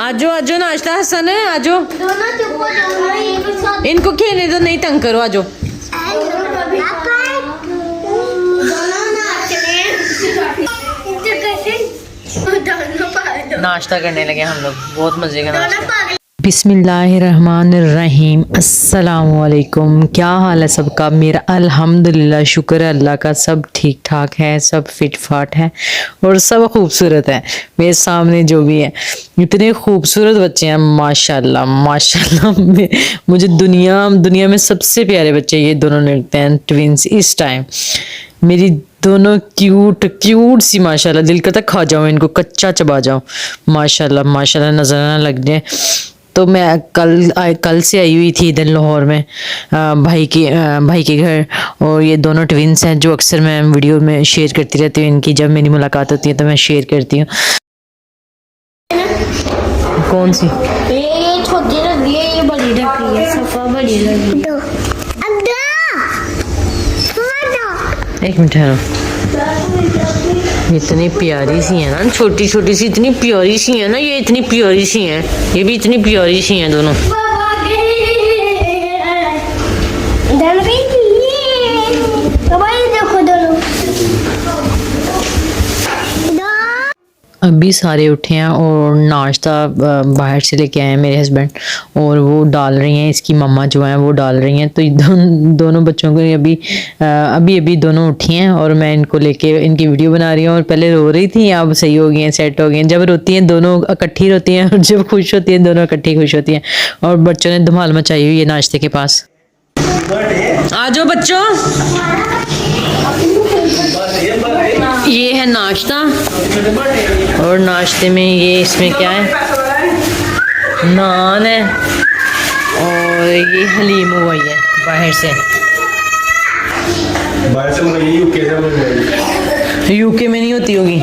आजो आजो नाश्ता हसन है आजो। इनको खेलने दो, नहीं तंग करो, आजो। नाश्ता करने लगे हम लोग, बहुत मजे का नाश्ता। बिस्मिल्लाहिर्रहमानिर्रहीम, अस्सलामुअलैकुम। क्या हाल है सबका? मेरा अल्हम्दुलिल्लाह, शुक्र है अल्लाह का, सब ठीक ठाक है, सब फिट फाट है और सब खूबसूरत है। मेरे सामने जो भी है, इतने खूबसूरत बच्चे हैं, माशाल्लाह माशाल्लाह। मुझे दुनिया में सबसे प्यारे बच्चे ये दोनों लगते हैं, ट्विंस। इस टाइम मेरी दोनों क्यूट सी, माशाल्लाह दिल करता खा जाऊं इनको, कच्चा चबा जाऊं। माशाल्लाह माशाल्लाह, नजर ना लग जाए। तो मैं कल से आई हुई थी इधर लाहौर में भाई के घर, और ये दोनों ट्विंस हैं जो अक्सर मैं वीडियो में शेयर करती रहती हूँ। इनकी जब मेरी मुलाकात होती है तो मैं शेयर करती हूँ। कौन सी? ये छोटी लग रही है, ये बड़ी लग रही है, सफा बड़ी लग रही है। एक मिनट ठहरो, इतनी प्यारी सी है ना, छोटी छोटी सी, इतनी प्यारी सी है ना, ये इतनी प्यारी सी हैं, ये भी इतनी प्यारी सी हैं दोनों। अभी सारे उठे हैं और नाश्ता बाहर से लेके आए हैं मेरे हस्बैंड, और वो डाल रही हैं, इसकी मम्मा जो हैं वो डाल रही हैं। तो दोनों बच्चों को अभी दोनों उठी हैं और मैं इनको लेके इनकी वीडियो बना रही हूँ। और पहले रो रही थी, अब सही हो गई हैं, सेट हो गई हैं। जब रोती हैं दोनों इकट्ठी रोती हैं, और जब खुश होती हैं दोनों इकट्ठी खुश होती हैं। और बच्चों ने धमाल मचाई हुई है नाश्ते के पास। आ जाओ बच्चों, ये है नाश्ता, और नाश्ते में ये इसमें क्या है, नान है, और ये हलीम हुआ है बाहर से यूके में नहीं होती होगी।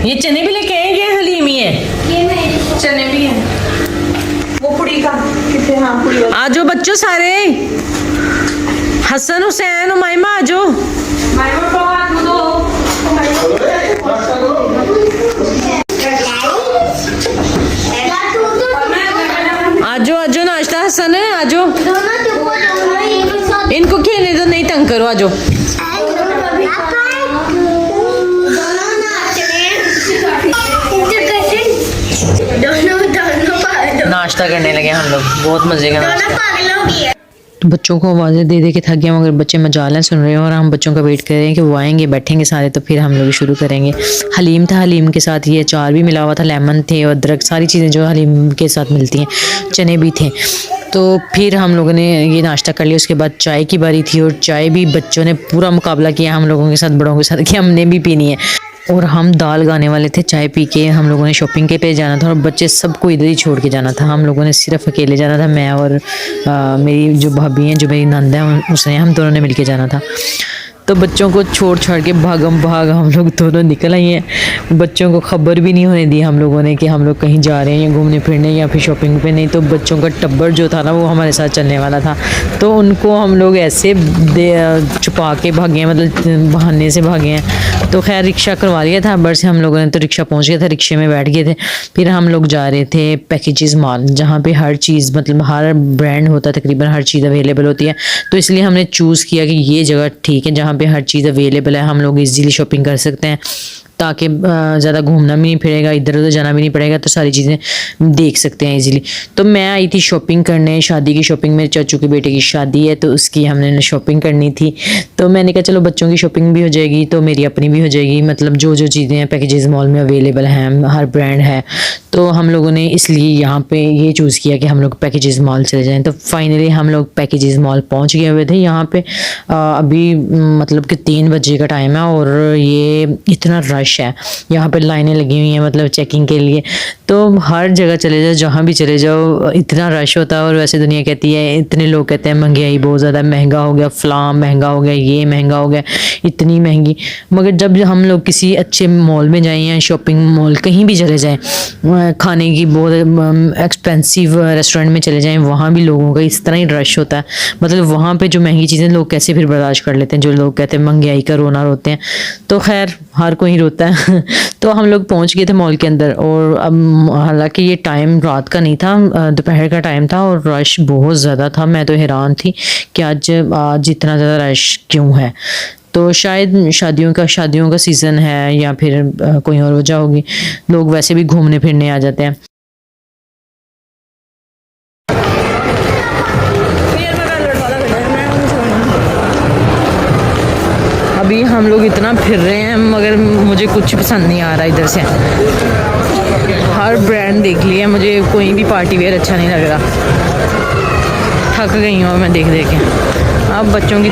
ये चने भी लेके आए, ये हलीम ही है, ये चने भी हैं, वो पुड़ी का कितने। हाँ पुड़ी। आ जाओ बच्चों सारे, हसन हुसैन उमाइमा आ जाओ। आजो आजो, नाश्ता हसन है, आजो। इनको खेलने दो, नहीं तंग करो, आजो। नाश्ता करने लगे हम लोग, बहुत मजे का नाश्ता। तो बच्चों को आवाज़ें दे के थक गया, मगर बच्चे मजाल सुन रहे हैं, और हम बच्चों का वेट कर रहे हैं कि वो आएंगे, बैठेंगे सारे, तो फिर हम लोग शुरू करेंगे। हलीम था, हलीम के साथ ये अचार भी मिला हुआ था, लेमन थे और अदरक, सारी चीज़ें जो हलीम के साथ मिलती हैं, चने भी थे। तो फिर हम लोगों ने ये नाश्ता कर लिया। उसके बाद चाय की बारी थी, और चाय भी बच्चों ने पूरा मुकाबला किया हम लोगों के साथ, बड़ों के साथ, कि हमने भी पीनी है। और हम दाल गाने वाले थे, चाय पी के हम लोगों ने शॉपिंग के पे जाना था, और बच्चे सबको इधर ही छोड़ के जाना था। हम लोगों ने सिर्फ अकेले जाना था, मैं और मेरी जो भाभी हैं, जो मेरी नंद है, उसने, हम दोनों ने मिलके जाना था। तो बच्चों को छोड़ के भागम भाग हम लोग दोनों निकल आए हैं। बच्चों को खबर भी नहीं होने दी हम लोगों ने कि हम लोग कहीं जा रहे हैं, या घूमने फिरने, या फिर शॉपिंग पे। नहीं तो बच्चों का टब्बर जो था ना, वो हमारे साथ चलने वाला था, तो उनको हम लोग ऐसे छुपा के भागे हैं, मतलब बहाने से भागे हैं। तो खैर रिक्शा करवा लिया था बस हम लोगों ने, तो रिक्शा पहुँच गया था, रिक्शे में बैठ गए थे। फिर हम लोग जा रहे थे पैकेजेस मॉल, जहाँ पे हर चीज़, मतलब हर ब्रांड होता है, तकरीबन हर चीज़ अवेलेबल होती है। तो इसलिए हमने चूज़ किया कि ये जगह ठीक है, जहाँ पे हर चीज़ अवेलेबल है, हम लोग इजीली शॉपिंग कर सकते हैं, ताकि ज़्यादा घूमना भी नहीं पड़ेगा, इधर उधर जाना भी नहीं पड़ेगा, तो सारी चीज़ें देख सकते हैं इजीली। तो मैं आई थी शॉपिंग करने, शादी की शॉपिंग, मेरे चाचू के बेटे की शादी है, तो उसकी हमने शॉपिंग करनी थी। तो मैंने कहा चलो बच्चों की शॉपिंग भी हो जाएगी, तो मेरी अपनी भी हो जाएगी, मतलब जो चीज़ें हैं पैकेजेस मॉल में अवेलेबल हैं, हर ब्रांड है। तो हम लोगों ने इसलिए यहाँ पे ये चूज़ किया कि हम लोग पैकेजेस मॉल चले जाएं। तो फाइनली हम लोग पैकेजेस मॉल पहुँच गए हुए थे। यहाँ पे अभी मतलब कि 3 बजे का टाइम है, और ये इतना रश है, यहाँ पे लाइनें लगी हुई हैं, मतलब चेकिंग के लिए। तो हर जगह चले जाओ, जहाँ भी चले जाओ, इतना रश होता है। और वैसे दुनिया कहती है, इतने लोग कहते हैं महंगाई बहुत ज़्यादा, महंगा हो गया, फलां महंगा हो गया, ये महंगा हो गया, इतनी महंगी। मगर जब हम लोग किसी अच्छे मॉल में जाएँ, या शॉपिंग मॉल कहीं भी चले जाएँ, खाने की बहुत एक्सपेंसिव रेस्टोरेंट में चले जाएं, वहाँ भी लोगों का इस तरह ही रश होता है। मतलब वहाँ पे जो महंगी चीज़ें लोग कैसे फिर बर्दाश्त कर लेते हैं, जो लोग कहते हैं महंगाई का रोना रोते हैं, तो खैर हर कोई रोता है। तो हम लोग पहुँच गए थे मॉल के अंदर, और अब हालांकि ये टाइम रात का नहीं था, दोपहर का टाइम था और रश बहुत ज़्यादा था। मैं तो हैरान थी कि आज इतना ज़्यादा रश क्यों है। तो शायद शादियों का सीज़न है या फिर कोई और वजह होगी, लोग वैसे भी घूमने फिरने आ जाते हैं। अभी हम लोग इतना फिर रहे हैं मगर मुझे कुछ पसंद नहीं आ रहा इधर से। हर ब्रांड देख लिया, मुझे कोई भी पार्टी वेयर अच्छा नहीं लग रहा। थक गई हूँ मैं देख देख के। अब बच्चों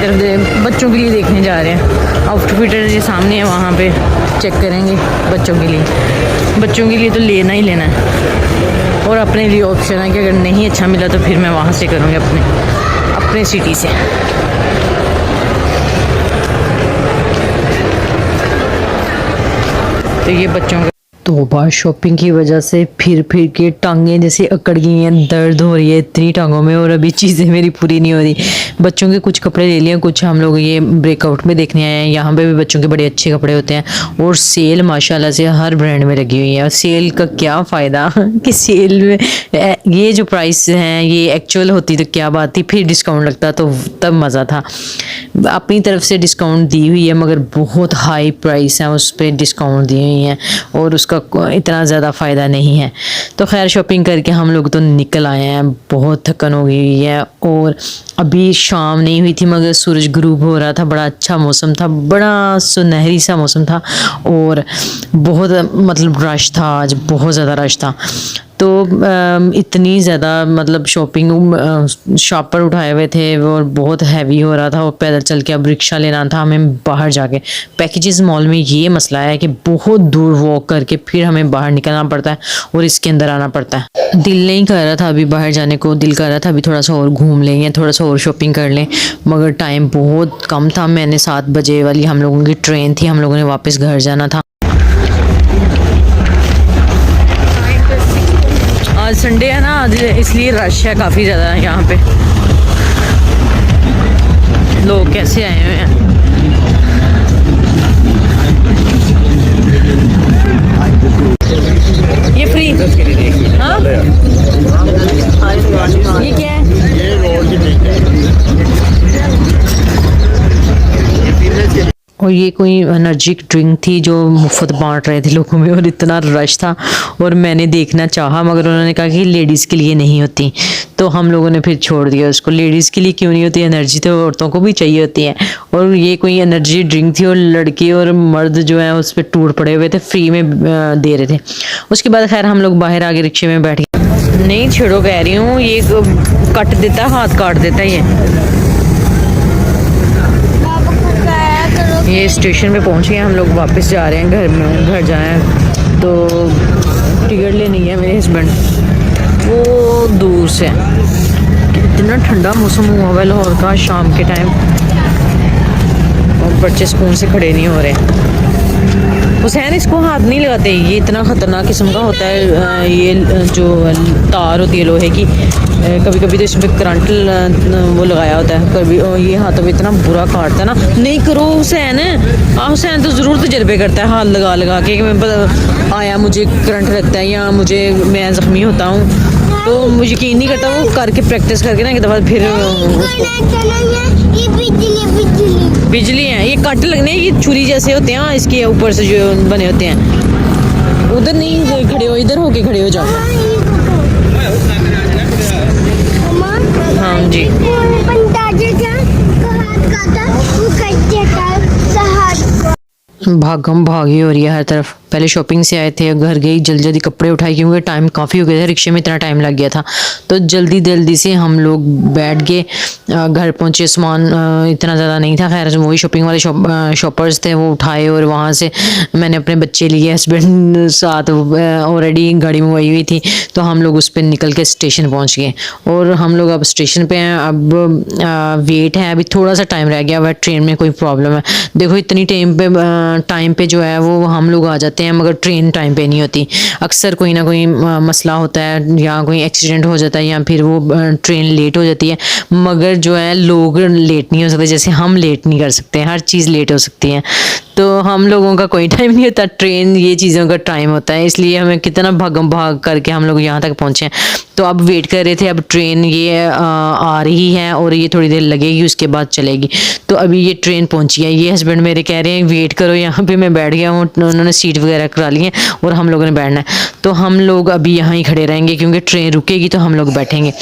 के लिए देखने जा रहे हैं। आउटफिटर ये सामने है, वहाँ पे चेक करेंगे बच्चों के लिए तो लेना ही लेना है। और अपने लिए ऑप्शन है कि अगर नहीं अच्छा मिला तो फिर मैं वहाँ से करूँगी अपने सिटी से। तो ये बच्चों का तो बार शॉपिंग की वजह से फिर के टांगें जैसे अकड़ गई हैं, दर्द हो रही है इतनी टांगों में, और अभी चीज़ें मेरी पूरी नहीं हो रही। बच्चों के कुछ कपड़े ले लिए, कुछ हम लोग ये ब्रेकआउट में देखने आए हैं। यहाँ पे भी बच्चों के बड़े अच्छे कपड़े होते हैं और सेल माशाल्लाह से हर ब्रांड में लगी हुई है। और सेल का क्या फ़ायदा कि सेल में ये जो प्राइस हैं ये एक्चुअल होती तो क्या बात थी, फिर डिस्काउंट लगता तो तब मज़ा था। अपनी तरफ से डिस्काउंट दी हुई है मगर बहुत हाई प्राइस है, उस पर डिस्काउंट दी हुई है और उसका इतना ज़्यादा फ़ायदा नहीं है। तो खैर शॉपिंग करके हम लोग तो निकल आए हैं, बहुत थकन हो गई है। और अभी शाम नहीं हुई थी मगर सूरज गुरूब हो रहा था, बड़ा अच्छा मौसम था, बड़ा सुनहरी सा मौसम था और बहुत मतलब रश था, आज बहुत ज़्यादा रश था। तो इतनी ज़्यादा मतलब शॉपर उठाए हुए थे और बहुत हैवी हो रहा था, और पैदल चल के अब रिक्शा लेना था हमें बाहर जाके। पैकेजेस मॉल में ये मसला है कि बहुत दूर वॉक करके फिर हमें बाहर निकलना पड़ता है और इसके अंदर आना पड़ता है। दिल नहीं कर रहा था अभी बाहर जाने को, दिल कर रहा था अभी थोड़ा सा और घूम लें या थोड़ा सा और शॉपिंग कर लें, मगर टाइम बहुत कम था। मैंने 7 बजे वाली हम लोगों की ट्रेन थी, हम लोगों ने वापस घर जाना था। आज संडे है ना, आज इसलिए रश है काफ़ी ज़्यादा यहाँ पे। लोग कैसे आए हुए हैं। ये फ्री हाँ, ये क्या है? और ये कोई एनर्जी ड्रिंक थी जो मुफ्त बांट रहे थे लोगों में, और इतना रश था और मैंने देखना चाहा मगर उन्होंने कहा कि लेडीज़ के लिए नहीं होती, तो हम लोगों ने फिर छोड़ दिया उसको। लेडीज़ के लिए क्यों नहीं होती, एनर्जी तो औरतों को भी चाहिए होती है। और ये कोई एनर्जी ड्रिंक थी और लड़के और मर्द जो है उस पर टूट पड़े हुए थे, फ्री में दे रहे थे। उसके बाद खैर हम लोग बाहर आगे रिक्शे में बैठ गए। नहीं छेड़ो कह रही हूँ, ये कट देता है, हाथ काट देता है। ये स्टेशन पे पहुंच गए हम लोग, वापस जा रहे हैं घर जाए तो टिकट लेनी है मेरे हस्बैंड, वो दूर से। इतना ठंडा मौसम हुआ हुआ लाहौर का शाम के टाइम, और बच्चे सुकून से खड़े नहीं हो रहे। हुसैन इसको हाथ नहीं लगाते, ये इतना ख़तरनाक किस्म का होता है। ये जो तार होती है लोहे की, कभी कभी तो इसमें करंट वो लगाया होता है, कभी ये हाथों में इतना बुरा काटता है ना। नहीं करो हुसैन, हुसैन तो ज़रूर तजर्बे करता है हाथ लगा लगा के, मैं आया मुझे करंट लगता है या मैं ज़ख्मी होता हूँ, तो मुझे यकीन नहीं करता। वो करके प्रैक्टिस करके ना एक दफ़ा फिर बिजली है, ये कट लगने, ये छुरी जैसे होते हैं इसके ऊपर से जो बने होते हैं। उधर नहीं खड़े हो, इधर होके खड़े हो जाओ। हाँ जी, भागम भागी हो रही है हर तरफ। पहले शॉपिंग से आए थे, घर गई, जल्दी जल्दी कपड़े उठाए क्योंकि टाइम काफ़ी हो गया था, रिक्शे में इतना टाइम लग गया था। तो जल्दी से हम लोग बैठ गए, घर पहुँचे। सामान इतना ज़्यादा नहीं था, खैर वही शॉपिंग वाले शॉपर्स थे, वो उठाए और वहाँ से मैंने अपने बच्चे लिए, हस्बैंड साथ ऑलरेडी गाड़ी में वही हुई थी, तो हम लोग उस पर निकल के स्टेशन पहुँच गए। और हम लोग अब स्टेशन पर हैं, अब वेट है, अभी थोड़ा सा टाइम रह गया। वह ट्रेन में कोई प्रॉब्लम है, देखो इतनी टाइम पे जो है वो हम लोग आ जाते जाते हैं मगर ट्रेन टाइम पे नहीं होती। अक्सर कोई ना कोई मसला होता है या कोई एक्सीडेंट हो जाता है या फिर वो ट्रेन लेट हो जाती है, मगर जो है लोग लेट नहीं हो सकते। जैसे हम लेट नहीं कर सकते, हर चीज़ लेट हो सकती है, तो हम लोगों का कोई टाइम नहीं होता, ट्रेन ये चीज़ों का टाइम होता है। इसलिए हमें कितना भागम भाग करके हम लोग यहाँ तक पहुँचे हैं। तो अब वेट कर रहे थे, अब ट्रेन ये आ रही है और ये थोड़ी देर लगेगी, उसके बाद चलेगी। तो अभी ये ट्रेन पहुँची है। ये हस्बैंड मेरे कह रहे हैं वेट करो यहाँ पे, मैं बैठ गया हूँ, उन्होंने सीट वगैरह करा ली है और हम लोगों ने बैठना है। तो हम लोग अभी यहाँ ही खड़े रहेंगे क्योंकि ट्रेन रुकेगी तो हम लोग बैठेंगे।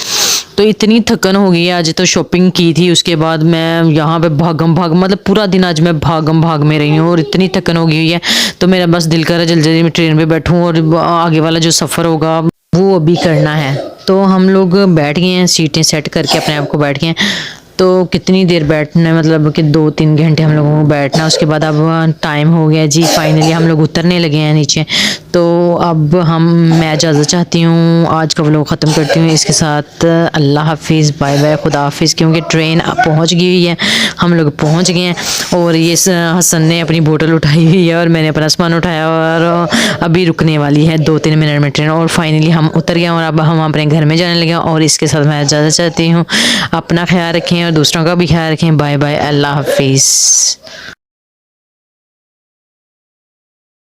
तो इतनी थकन हो गई है, आज तो शॉपिंग की थी, उसके बाद मैं यहाँ पे भागम भाग, मतलब पूरा दिन आज मैं भागम भाग में रही हूँ और इतनी थकन हो गई हुई है। तो मेरा बस दिल कर रहा है जल्दी जल्दी मैं ट्रेन पे बैठूँ और आगे वाला जो सफ़र होगा वो अभी करना है। तो हम लोग बैठ गए हैं, सीटें सेट करके अपने आप को बैठ गए हैं। तो कितनी देर बैठना है, मतलब कि 2-3 घंटे हम लोगों को बैठना। उसके बाद अब टाइम हो गया जी, फाइनली हम लोग उतरने लगे हैं नीचे। तो अब मैं इजाज़त चाहती हूँ, आज का व्लॉग ख़त्म करती हूँ इसके साथ। अल्लाह हाफिज़, बाय बाय, खुदा हाफिज़। क्योंकि ट्रेन पहुँच गई हुई है, हम लोग पहुँच गए हैं। और ये हसन ने अपनी बोतल उठाई हुई है और मैंने अपना सामान उठाया और अभी रुकने वाली है 2-3 मिनट में ट्रेन। और फाइनली हम उतर गए और अब हम अपने घर में जाने लगे। और इसके साथ मैं इजाज़त चाहती हूँ, अपना ख्याल रखें और दूसरों का भी ख्याल रखें। बाय बाय, अल्लाह हाफिज़।